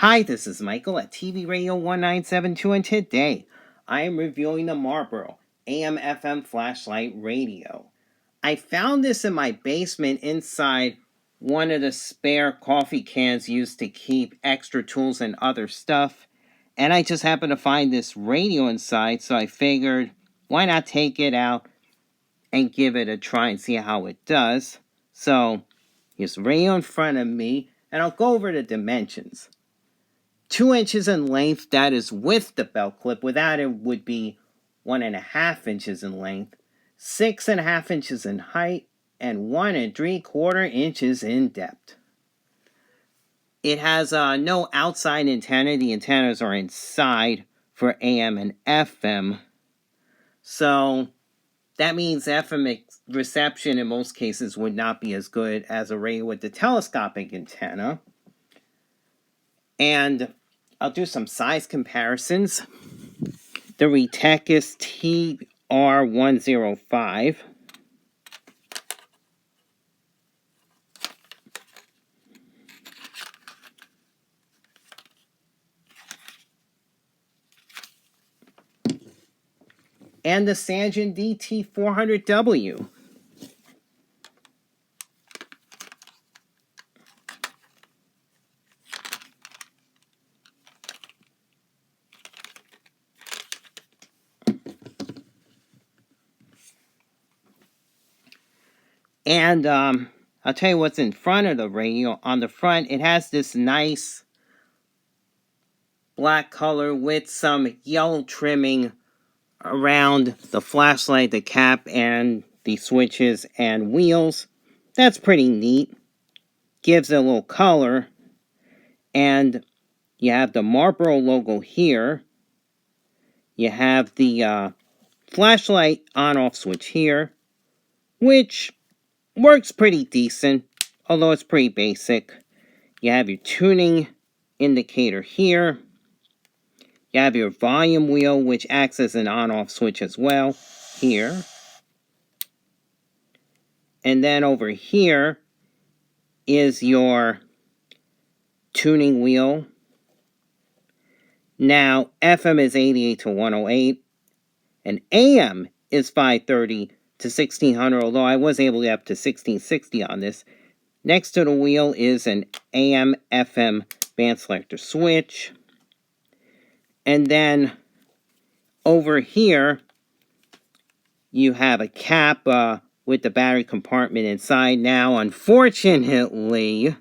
Hi, this is Michael at TV Radio 1972, and today I am reviewing the Marlboro AM FM flashlight radio. I found this in my basement inside one of the spare coffee cans used to keep extra tools and other stuff, and I just happened to find this radio inside, so I figured why not take it out and give it a try and see how it does. So here's the radio in front of me, and I'll go over the dimensions. 2 inches in length, that is with the belt clip. Without it would be 1.5 inches in length, 6.5 inches in height, and 1 3/4 inches in depth. It has no outside antenna. The antennas are inside for AM and FM. So that means FM reception in most cases would not be as good as a radio with the telescopic antenna. And I'll do some size comparisons. The Retecus TR105 and the Sangen DT400W. And I'll tell you what's in front of the radio. On the front, it has this nice black color with some yellow trimming around the flashlight, the cap, and the switches and wheels. That's pretty neat. Gives it a little color. And you have the Marlboro logo here. You have the flashlight on-off switch here, which works pretty decent, although it's pretty basic. You have your tuning indicator here. You have your volume wheel, which acts as an on-off switch as well, here. And then over here is your tuning wheel. Now, FM is 88 to 108, and AM is 530 to 1600, although I was able to get up to 1660 on this. Next to the wheel is an AM/FM band selector switch. And then over here, you have a cap with the battery compartment inside. Now, unfortunately,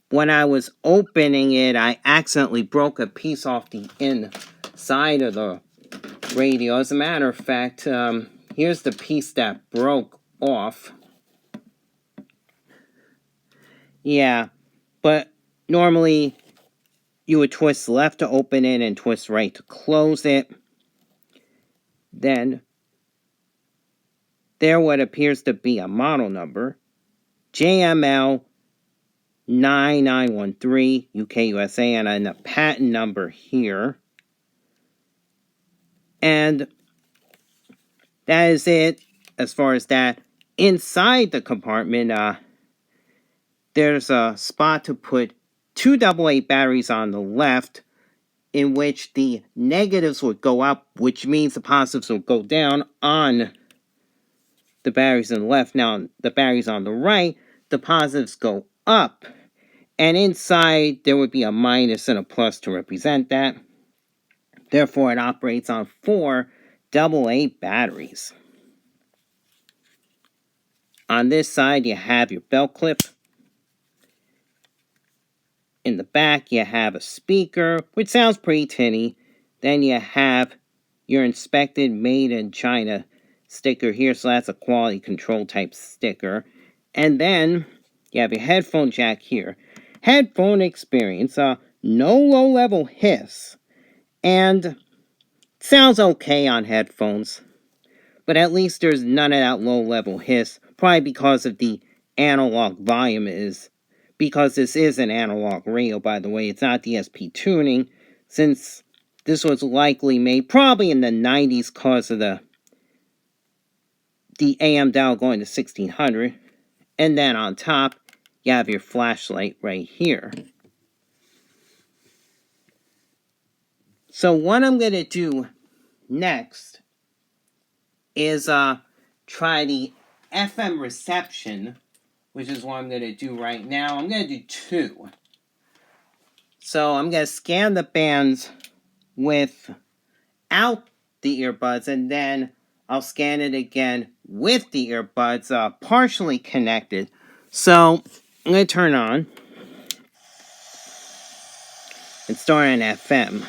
when I was opening it, I accidentally broke a piece off the inside of the radio. As a matter of fact, here's the piece that broke off. Yeah, but normally you would twist left to open it and twist right to close it. Then there what appears to be a model number, JML 9913 UK USA, and a patent number here. And that is it as far as that. Inside the compartment, there's a spot to put 2 AA batteries on the left, in which the negatives would go up, which means the positives will go down on the batteries on the left. Now, the batteries on the right, the positives go up. And inside, there would be a minus and a plus to represent that. Therefore, it operates on 4 AA batteries. On this side, you have your belt clip. In the back, you have a speaker, which sounds pretty tinny. Then you have your inspected made in China sticker here, so that's a quality control type sticker. And then you have your headphone jack here. Headphone experience, no low-level hiss. And sounds okay on headphones, but at least there's none of that low-level hiss, probably because of the analog volume because this is an analog radio, by the way. It's not DSP tuning, since this was likely made probably in the 90s because of the AM dial going to 1600. And then on top, you have your flashlight right here. So what I'm going to do next is try the FM reception, which is what I'm going to do right now. I'm going to do 2. So I'm going to scan the bands without the earbuds, and then I'll scan it again with the earbuds partially connected. So I'm going to turn on and start on FM.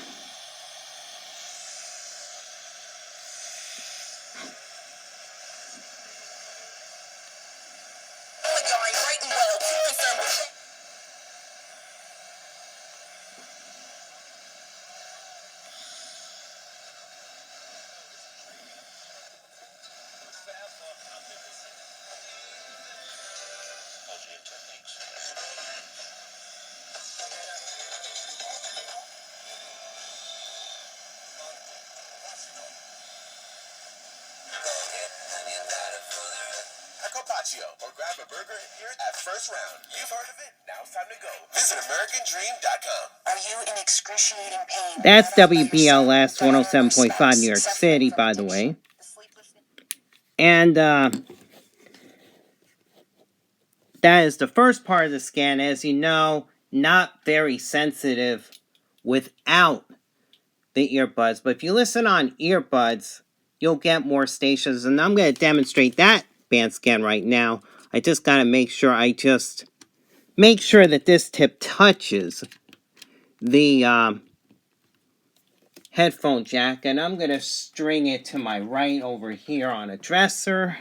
Or grab a burger here at First Round. You've heard of it. Now it's time to go. Visit AmericanDream.com. Are you in excruciating pain? That's WBLS 107.5 New York City, by the way. And that is the first part of the scan. As you know, not very sensitive without the earbuds. But if you listen on earbuds, you'll get more stations. And I'm going to demonstrate that band scan right now. I just got to make sure that this tip touches the headphone jack. And I'm going to string it to my right over here on a dresser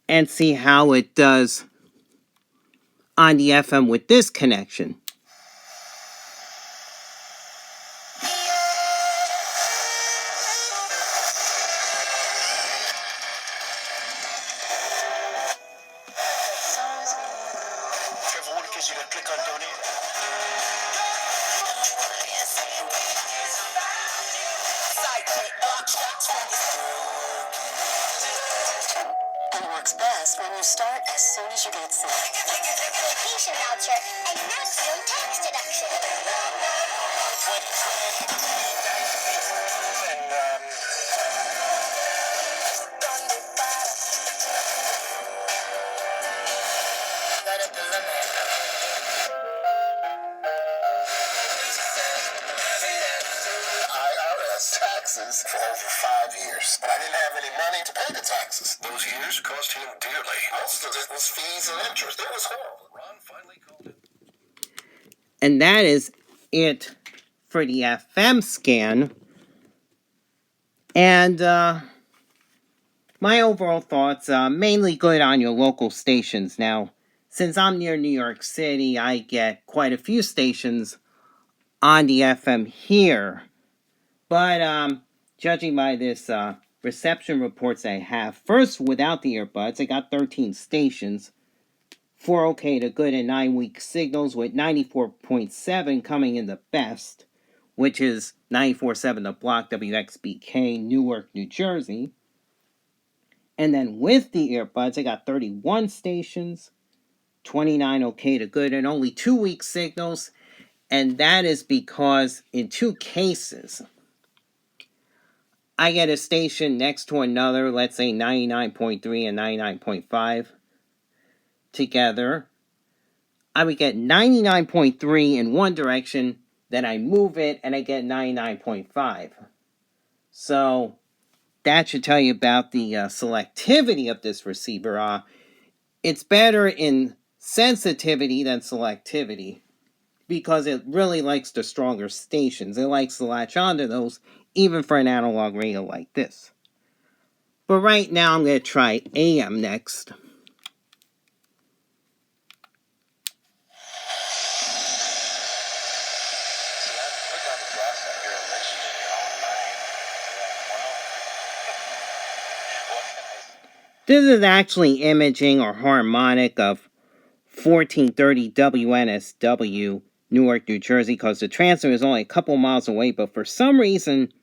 and see how it does on the FM with this connection. It works best when you start as soon as you get sick. Vacation voucher and maximum tax deduction. IRS taxes for over 5 years. But I didn't have any money to pay the taxes. Those years cost him dearly. Most of it was fees and interest. It was horrible. Ron finally called it. And that is it for the FM scan. And my overall thoughts, mainly good on your local stations. Now, since I'm near New York City, I get quite a few stations on the FM here. But judging by this reception reports I have, first without the earbuds, I got 13 stations. 4 okay to good and 9 weak signals, with 94.7 coming in the best, which is 94.7 the block WXBK, Newark, New Jersey. And then with the earbuds, I got 31 stations, 29 okay to good, and only 2 weak signals. And that is because in 2 cases, I get a station next to another, let's say 99.3 and 99.5 together. I would get 99.3 in one direction, then I move it and I get 99.5. So that should tell you about the selectivity of this receiver. It's better in sensitivity than selectivity because it really likes the stronger stations. It likes to latch onto those, even for an analog radio like this. But right now I'm going to try AM next. This is actually imaging or harmonic of 1430 WNSW, Newark, New Jersey, because the transmitter is only a couple miles away, but for some reason,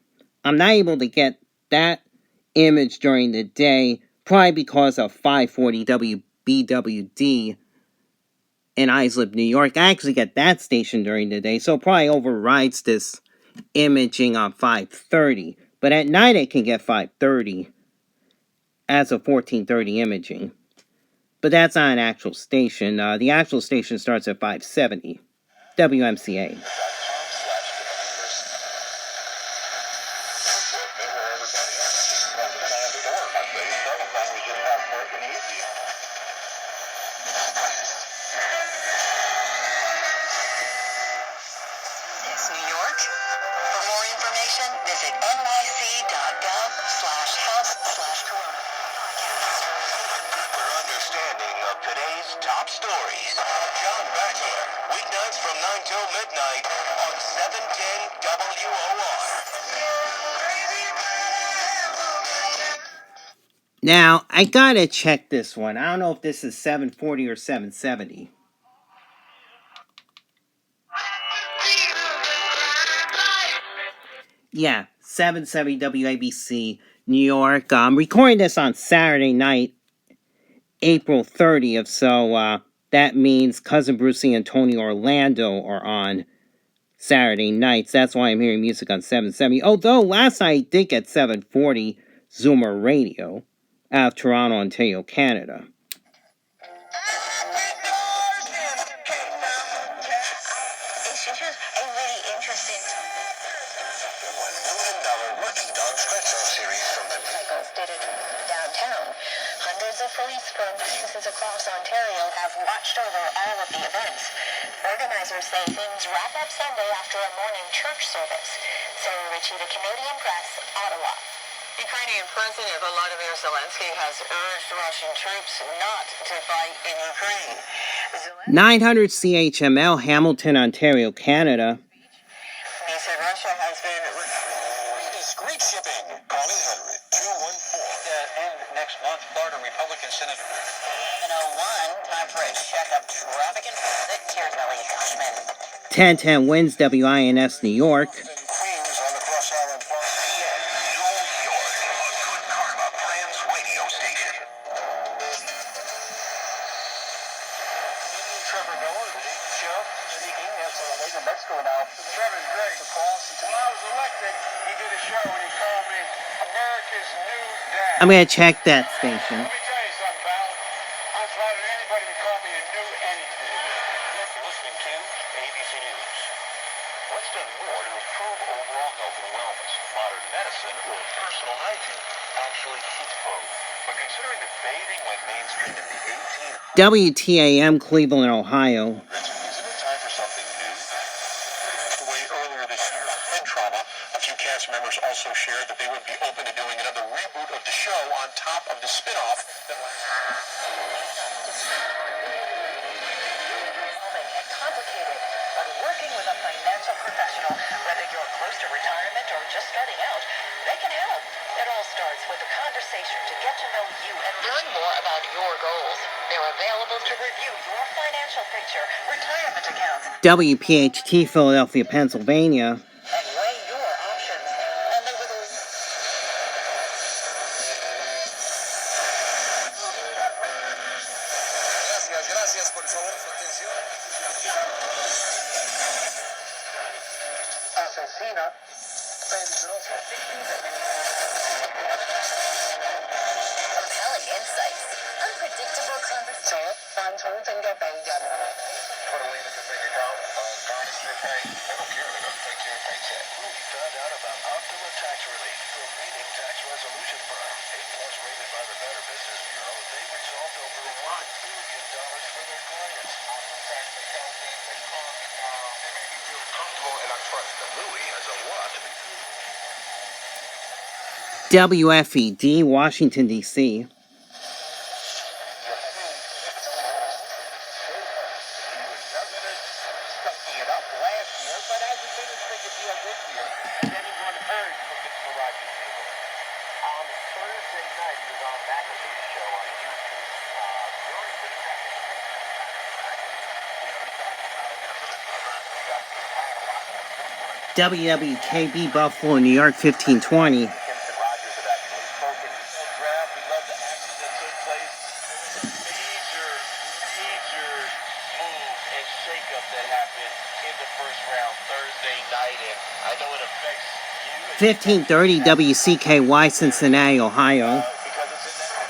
I'm not able to get that image during the day, probably because of 540 WBWD in Islip, New York. I actually get that station during the day, so it probably overrides this imaging on 530. But at night it can get 530 as a 1430 imaging. But that's not an actual station. The actual station starts at 570. WMCA. Visit nyc.gov/house/corona. Deeper understanding of today's top stories. John Baxter, weeknights from 9 till midnight on 710 WOR. Now, I gotta check this one. I don't know if this is 740 or 770. Yeah, 770 WABC, New York. I'm recording this on Saturday night, April 30th, so that means Cousin Brucey and Tony Orlando are on Saturday nights. That's why I'm hearing music on 770. Although last night I did get 740 Zoomer Radio out of Toronto, Ontario, Canada. Police from businesses across Ontario have watched over all of the events. Organizers say things wrap up Sunday after a morning church service. Sarah Ritchie, the Canadian Press, Ottawa. Ukrainian President Volodymyr Zelensky has urged Russian troops not to fight in Ukraine. 900 CHML, Hamilton, Ontario, Canada. He said Russia has been discreet shipping. Call 800-214. And next month, Florida Republican Senator. 101, time for a checkup. Traffic and transit. Here's Elliot Cushman. 1010 wins, WINS, New York. Queens on the Cross Island Farm. New York, a good karma plans radio station. Trevor Miller, the Daily Show, speaking as a later Mexico now. Trevor's great. When I was elected, he did a show and he called me America's New Dad. I'm going to check that station. Let me tell you something, pal. I'm flattered anybody to call me a new anything. You're listening to ABC News. What's done more to improve overall health and wellness? Modern medicine or personal hygiene? Actually, it's both. But considering that bathing went mainstream in the 1800s... WTAM, Cleveland, Ohio. Isn't it time for something new? Way earlier this year, head trauma, a few cast members also shared that they would be open to doing another reboot of the show on top of the spin-off that complicated, but working with a financial professional, whether you're close to retirement or just starting out, they can help. It all starts with a conversation to get to know you and learn more about your goals. They're available to review your financial picture, retirement accounts, WPHT, Philadelphia, Pennsylvania. and weigh your options. And they will... Gracias, por favor, su atención. Asesina, peligrosa. Compelling insights, unpredictable conversation. 犯重症嘅病人。Put away the big account, garnish your pay. They don't care, they're going to take your paycheck. We found out about Optima Tax Relief, the leading tax resolution firm. A-plus rated by the Better Business Bureau. They resolved over $1 billion for their clients. Optima Tax Relief tells me they call me now. They make me feel comfortable and I trust them. Louis has a lot to be WFED, Washington, D.C. WWKB, Buffalo, New York, 1520. major move and shakeup that happened. happened in the first round Thursday night, and I know it affects you. 1530 WCKY, Cincinnati, Ohio. Because it's in that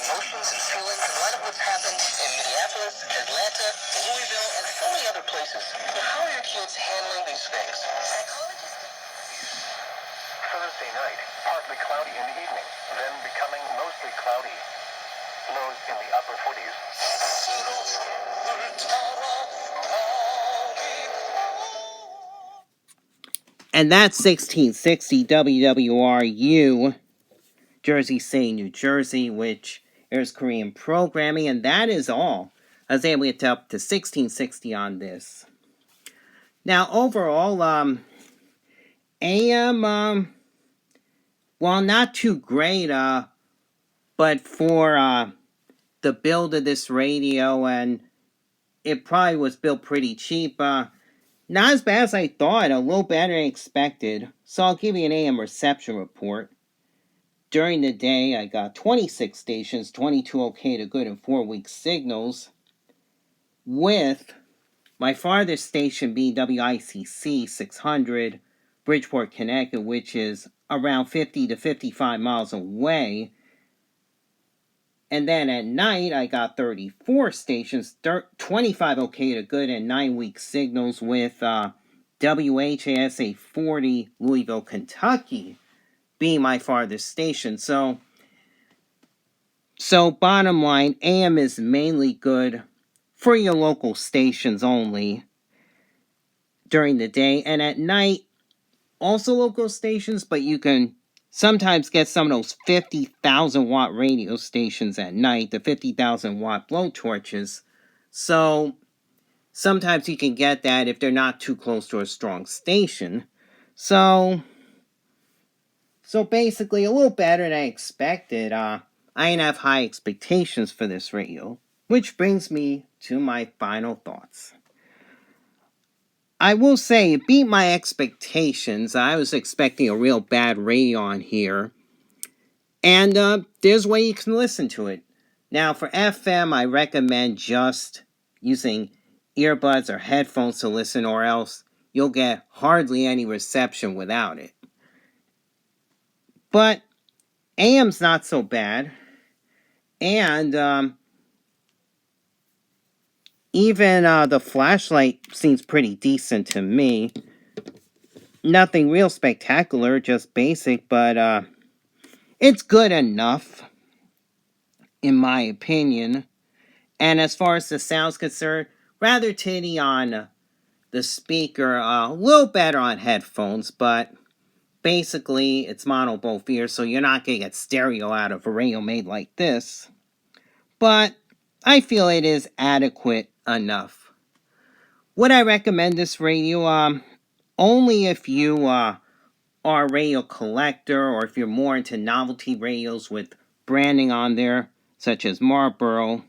emotions and feelings in light of what's happened in Minneapolis, Atlanta, Louisville, and so many other places. So how are your kids handling these things? Thursday night, partly cloudy in the evening, then becoming mostly cloudy. Lows in the upper 40s. And that's 1660 WWRU, Jersey City, New Jersey, which airs Korean programming, and that is all. I was able to get up to 1660 on this. Now, overall, AM, well, not too great, but for the build of this radio, and it probably was built pretty cheap, not as bad as I thought, a little better than expected. So I'll give you an AM reception report. During the day, I got 26 stations, 22 okay to good and 4 weak signals, with my farthest station being WICC 600, Bridgeport, Connecticut, which is around 50 to 55 miles away. And then at night, I got 34 stations, 25 okay to good and 9 weak signals, with WHASA 40, Louisville, Kentucky, being my farthest station. So bottom line, AM is mainly good for your local stations only during the day, and at night, also local stations, but you can sometimes get some of those 50,000 watt radio stations at night, the 50,000 watt blowtorches. So sometimes you can get that if they're not too close to a strong station. So basically a little better than I expected. I didn't have high expectations for this radio, which brings me to my final thoughts. I will say it beat my expectations. I was expecting a real bad radio on here. And there's a way you can listen to it. Now, for FM, I recommend just using earbuds or headphones to listen, or else you'll get hardly any reception without it. But AM's not so bad. And even the flashlight seems pretty decent to me. Nothing real spectacular, just basic, but it's good enough, in my opinion. And as far as the sound's concerned, rather tinny on the speaker, a little better on headphones, but basically it's mono both ears, so you're not going to get stereo out of a radio made like this. But I feel it is adequate enough. Would I recommend this radio? Only if you are a radio collector, or if you're more into novelty radios with branding on there, such as Marlboro.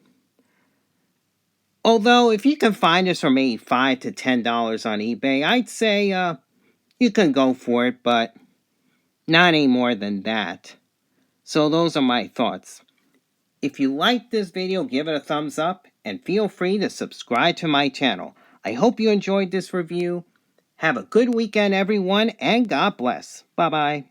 Although, if you can find this for maybe $5 to $10 on eBay, I'd say you can go for it, but not any more than that. So those are my thoughts. If you liked this video, give it a thumbs up, and feel free to subscribe to my channel. I hope you enjoyed this review. Have a good weekend, everyone, and God bless. Bye-bye.